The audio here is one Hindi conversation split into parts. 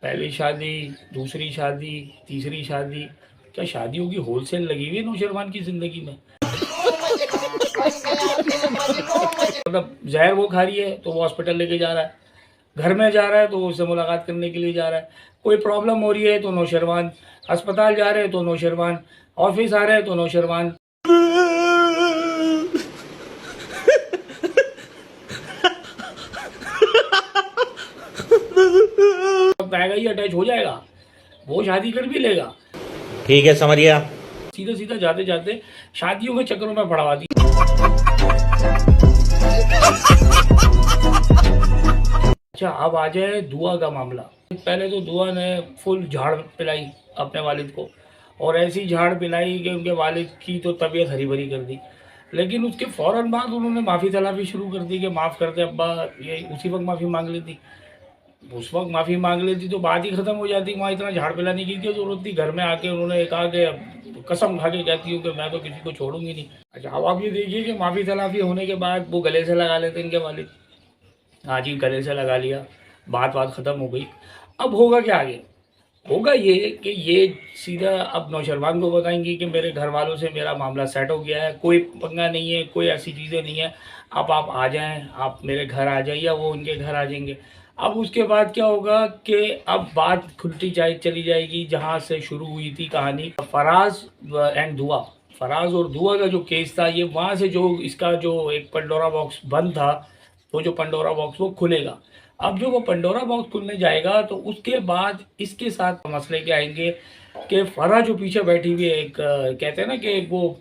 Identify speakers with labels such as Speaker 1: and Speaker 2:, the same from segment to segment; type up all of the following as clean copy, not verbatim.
Speaker 1: पहली शादी, दूसरी शादी, तीसरी शादी। क्या शादियों की होलसेल लगी हुई है नौशरवान की ज़िंदगी में? मतलब ज़हर वो खा रही है तो वो हॉस्पिटल लेके जा रहा है, घर में जा रहा है तो उससे मुलाकात करने के लिए जा रहा है, कोई प्रॉब्लम हो रही है तो नौशरवान, अस्पताल जा रहे हैं तो नौशरवान, ऑफिस आ रहे हैं तो नौशरवान। आएगा ही अटैच हो जाएगा, वो शादी कर भी लेगा।
Speaker 2: ठीक है, समझ गया।
Speaker 1: सीधा सीधा जाते जाते शादियों के चक्करों में पड़वा दी। अच्छा, अब आ जाए दुआ का मामला। पहले तो दुआ ने फुल झाड़ पिलाई अपने वालिद को, और ऐसी झाड़ पिलाई कि उनके वालिद की तो तबीयत हरी भरी कर दी। लेकिन उसके फ़ौरन बाद उन्होंने माफ़ी तलाफ़ी शुरू कर दी कि माफ़ कर दे अब्बा, ये उसी वक्त माफ़ी मांग लेती। उस वक्त माफ़ी मांग लेती तो बात ही ख़त्म हो जाती, वहाँ इतना झाड़ पिलाने की क्या ज़रूरत थी। घर में आके उन्होंने कहा कि कसम खा के कहती हूँ कि मैं तो किसी को छोड़ूंगी नहीं। अच्छा, अब आप ये देखिए कि माफ़ी तलाफ़ी होने के बाद वो गले से लगा लेते इनके वालिद। हाँ जी, गले से लगा लिया, बात ख़त्म हो गई। अब होगा क्या आगे? होगा ये कि ये सीधा अब नौशरवान को बताएंगी कि मेरे घर वालों से मेरा मामला सेट हो गया है, कोई पंगा नहीं है, कोई ऐसी चीज़ें नहीं है, अब आप आ जाएं, आप मेरे घर आ जाइए, या वो उनके घर आ जाएंगे। अब उसके बाद क्या होगा कि अब बात खुलती चली जाएगी जहाँ से शुरू हुई थी कहानी, फराज एंड दुआ। फराज और दुआ का जो केस था, ये वहाँ से जो इसका जो एक पंडोरा बॉक्स बंद था, वो जो पंडोरा बॉक्स वो खुलेगा। अब जो वो पंडोरा बॉक्स खुलने जाएगा तो उसके बाद इसके साथ मसले क्या आएंगे कि फ़रा जो पीछे बैठी हुई है, एक कहते हैं ना कि वो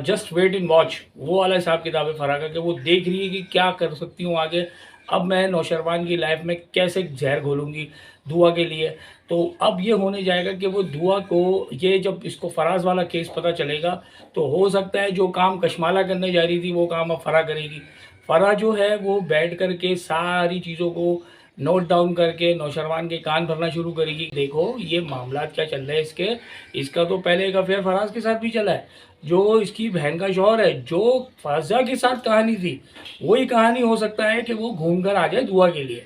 Speaker 1: जस्ट वेट इन वॉच, वो वाला हिसाब किताब है फ़रा का, कि वो देख रही है कि क्या कर सकती हूँ आगे, अब मैं नौशरवान की लाइफ में कैसे जहर घोलूँगी दुआ के लिए। तो अब ये होने जाएगा कि वो दुआ को, ये जब इसको फराज वाला केस पता चलेगा तो हो सकता है जो काम कशमाला करने जा रही थी वो काम अब फ़रा करेगी। फ़रा जो है वो बैठ कर के सारी चीज़ों को नोट डाउन करके नौशरवान के कान भरना शुरू करेगी। देखो ये मामला क्या चल रहा है इसके, इसका तो पहले एक अफेयर फराज के साथ भी चला है, जो इसकी बहन का शौहर है, जो फजा के साथ कहानी थी, वही कहानी हो सकता है कि वो घूम कर आ जाए दुआ के लिए।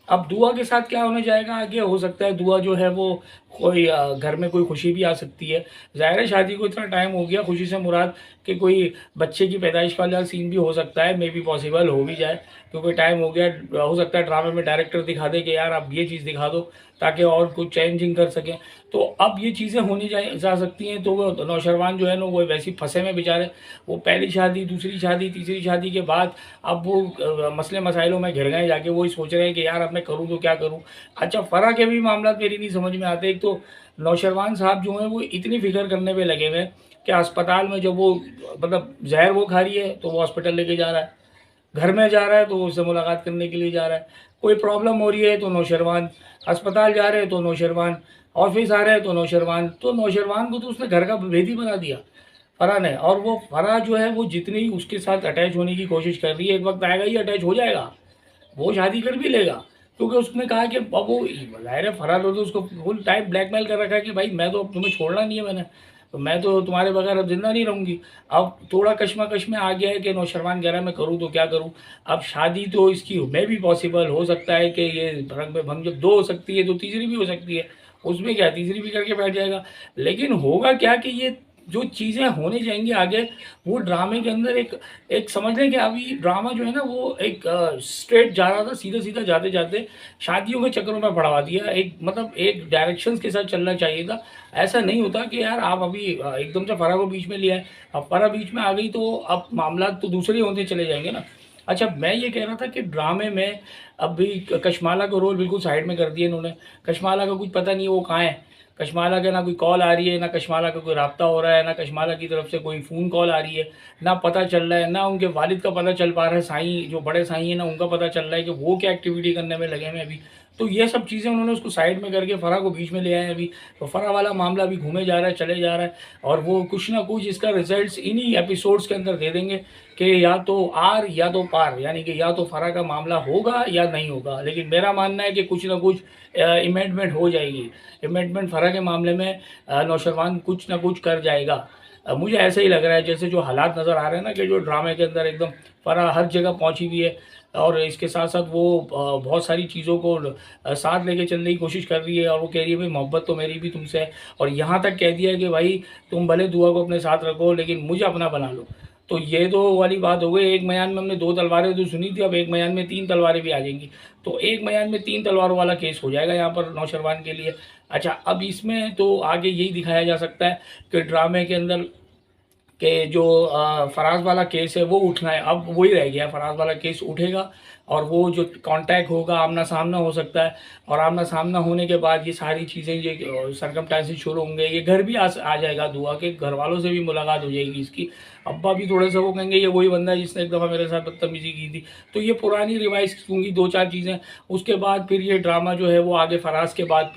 Speaker 1: अब दुआ के साथ क्या होने जाएगा आगे, हो सकता है दुआ जो है वो कोई घर में कोई खुशी भी आ सकती है। ज़ाहिर है शादी को इतना टाइम हो गया, खुशी से मुराद कि कोई बच्चे की पैदाइश वाला सीन भी हो सकता है, मे बी पॉसिबल हो भी जाए, क्योंकि टाइम हो गया। हो सकता है ड्रामे में डायरेक्टर दिखा दे कि यार आप ये चीज़ दिखा दो ताकि और कुछ चेंजिंग कर सकें। तो अब ये चीज़ें होनी जा सकती हैं। तो वो नौशरवान जो है ना वो वैसी फंसे में बेचारे, वो पहली शादी, दूसरी शादी, तीसरी शादी के बाद अब वो मसले मसाइलों में घिर गए जाके, वो ही सोच रहे हैं कि यार अब मैं करूँ तो क्या करूँ। अच्छा, फ़रा के भी मामला मेरी नहीं समझ में आते। एक तो नौशरवान साहब जो हैं वो इतनी फ़िक्र करने पे लगे हुए हैं कि अस्पताल में जब वो मतलब ज़हर वो खा रही है तो वो हॉस्पिटल लेके जा रहा है, घर में जा रहा है तो उससे मुलाकात करने के लिए जा रहा है, कोई प्रॉब्लम हो रही है तो नौशरवान, अस्पताल जा रहे हैं तो नौशरवान, ऑफिस आ रहे हैं तो नौशरवान। तो नौशरवान को तो उसने घर का भेदी बना दिया फ़रा ने। और वो फ़रा जो है वो जितनी उसके साथ अटैच होने की कोशिश कर रही है, एक वक्त आएगा ही अटैच हो जाएगा, वो शादी कर भी लेगा। क्योंकि उसने कहा कि अब वो ज़ाहिर है फ़रा तो उसको फुल टाइम ब्लैकमेल कर रखा है कि भाई मैं तो अब तुम्हें छोड़ना नहीं है मैंने, तो मैं तो तुम्हारे बगैर अब ज़िंदा नहीं रहूँगी। अब थोड़ा कश्मकश में आ गया है कि नौशरवान कह रहा है मैं करूँ तो क्या करूँ। अब शादी तो इसकी में भी पॉसिबल हो सकता है कि ये रंग में भंग, जब दो हो सकती है तो तीसरी भी हो सकती है, उसमें क्या तीसरी भी करके बैठ जाएगा। लेकिन होगा क्या कि ये जो चीज़ें होने जाएंगी आगे, वो ड्रामे के अंदर एक एक समझ लें कि अभी ड्रामा जो है ना वो एक स्ट्रेट जा रहा था, सीधा सीधा जाते जाते शादियों के चक्करों में पड़वा दिया। एक मतलब एक डायरेक्शंस के साथ चलना चाहिए था। ऐसा नहीं होता कि यार आप अभी एकदम से फ़रा को बीच में लिया है, अब फ़रा बीच में आ गई तो अब मामला तो दूसरे होते चले जाएंगे ना। अच्छा, मैं ये कह रहा था कि ड्रामे में अभी कशमाला का रोल बिल्कुल साइड में कर दिया इन्होंने। कशमाला का कुछ पता नहीं है वो कहाँ है, कशमाला का ना कोई कॉल आ रही है, ना कशमाला का कोई राब्ता हो रहा है, ना कशमाला की तरफ से कोई फ़ोन कॉल आ रही है, ना पता चल रहा है, ना उनके वालिद का पता चल पा रहा है, साईं जो बड़े साईं हैं ना उनका पता चल रहा है कि वो क्या एक्टिविटी करने में लगे हैं अभी। तो ये सब चीज़ें उन्होंने उसको साइड में करके फ़रा को बीच में ले आए हैं अभी। तो फ़रा वाला मामला अभी घूमे जा रहा है, चले जा रहा है, और वो कुछ ना कुछ इसका रिजल्ट्स इन्हीं एपिसोड्स के अंदर दे देंगे कि या तो आर या तो पार, यानी कि या तो फ़रा का मामला होगा या नहीं होगा। लेकिन मेरा मानना है कि कुछ ना कुछ इमेंडमेंट हो जाएगी। इमेंडमेंट फ़रा के मामले में नौशरवान कुछ ना कुछ कर जाएगा। मुझे ऐसे ही लग रहा है, जैसे जो हालात नज़र आ रहे हैं ना कि जो ड्रामे के अंदर एकदम फ़रा हर जगह पहुंची हुई है, और इसके साथ साथ वो बहुत सारी चीज़ों को साथ लेके चलने की कोशिश कर रही है, और वो कह रही है भाई मोहब्बत तो मेरी भी तुमसे है, और यहाँ तक कह दिया है कि भाई तुम भले दुआ को अपने साथ रखो लेकिन मुझे अपना बना लो। तो ये तो वाली बात हो गई। एक मयान में हमने 2 तलवारें तो सुनी थी, अब एक मयान में 3 तलवारें भी आ जाएंगी। तो एक मयान में 3 तलवारों वाला केस हो जाएगा यहाँ पर नौशरवान के लिए। अच्छा, अब इसमें तो आगे यही दिखाया जा सकता है कि ड्रामे के अंदर कि जो फराज वाला केस है वो उठना है। अब वही रह गया, फराज वाला केस उठेगा और वो जो कांटेक्ट होगा, आमना सामना हो सकता है, और आमना सामना होने के बाद ये सारी चीज़ें, ये सरकमस्टेंसेस शुरू होंगे। ये घर भी आ जाएगा दुआ के, घर वालों से भी मुलाकात हो जाएगी इसकी। अब्बा भी थोड़े से वो कहेंगे ये वही बंदा है जिसने एक दफ़ा मेरे साथ बदतमीजी की थी। तो ये पुरानी रिवाइज होंगी 2-4 चीज़ें। उसके बाद फिर ये ड्रामा जो है वो आगे फराज के बाद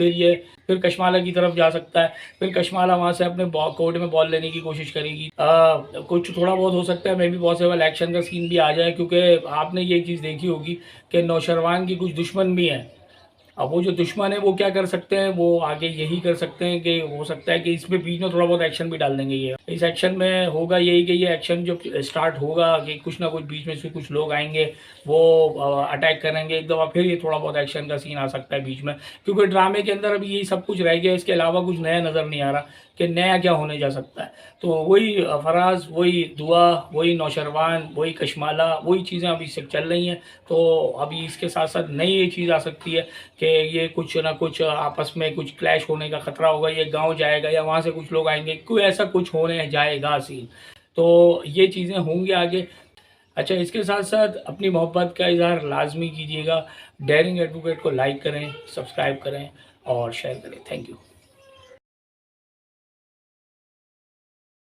Speaker 1: फिर कशमाला की तरफ जा सकता है। फिर कशमाला वहाँ से अपने कोर्ट में बॉल लेने की कोशिश करेगी। कुछ थोड़ा बहुत हो सकता है, मे बी पॉसिबल एक्शन का सीन भी आ जाए, क्योंकि आपने ये चीज़ देखी होगी कि नौशरवान की कुछ दुश्मन भी हैं। अब वो जो दुश्मन है वो क्या कर सकते हैं, वो आगे यही कर सकते हैं कि हो सकता है कि इसमें बीच में थोड़ा बहुत एक्शन भी डाल देंगे। ये इस एक्शन में होगा यही कि ये एक्शन जो स्टार्ट होगा कि कुछ ना कुछ बीच में से कुछ लोग आएंगे, वो अटैक करेंगे एक दफ़ा, फिर ये थोड़ा बहुत एक्शन का सीन आ सकता है बीच में, क्योंकि ड्रामे के अंदर अभी यही सब कुछ रह गया। इसके अलावा कुछ नया नज़र नहीं आ रहा कि नया क्या होने जा सकता है। तो वही फराज, वही दुआ, वही नौशरवान, वही कशमाला, वही चीज़ें अभी से चल रही हैं। तो अभी इसके साथ साथ नई ये चीज़ आ सकती है कि ये कुछ ना कुछ आपस में कुछ क्लैश होने का ख़तरा होगा। ये गांव जाएगा या वहाँ से कुछ लोग आएंगे, कोई ऐसा कुछ होने जाएगा सीन। तो ये चीज़ें होंगी आगे। अच्छा, इसके साथ साथ अपनी मोहब्बत का इज़हार लाजमी कीजिएगा। डेयरिंग एडवोकेट को लाइक करें, सब्सक्राइब करें और शेयर करें। Thank you.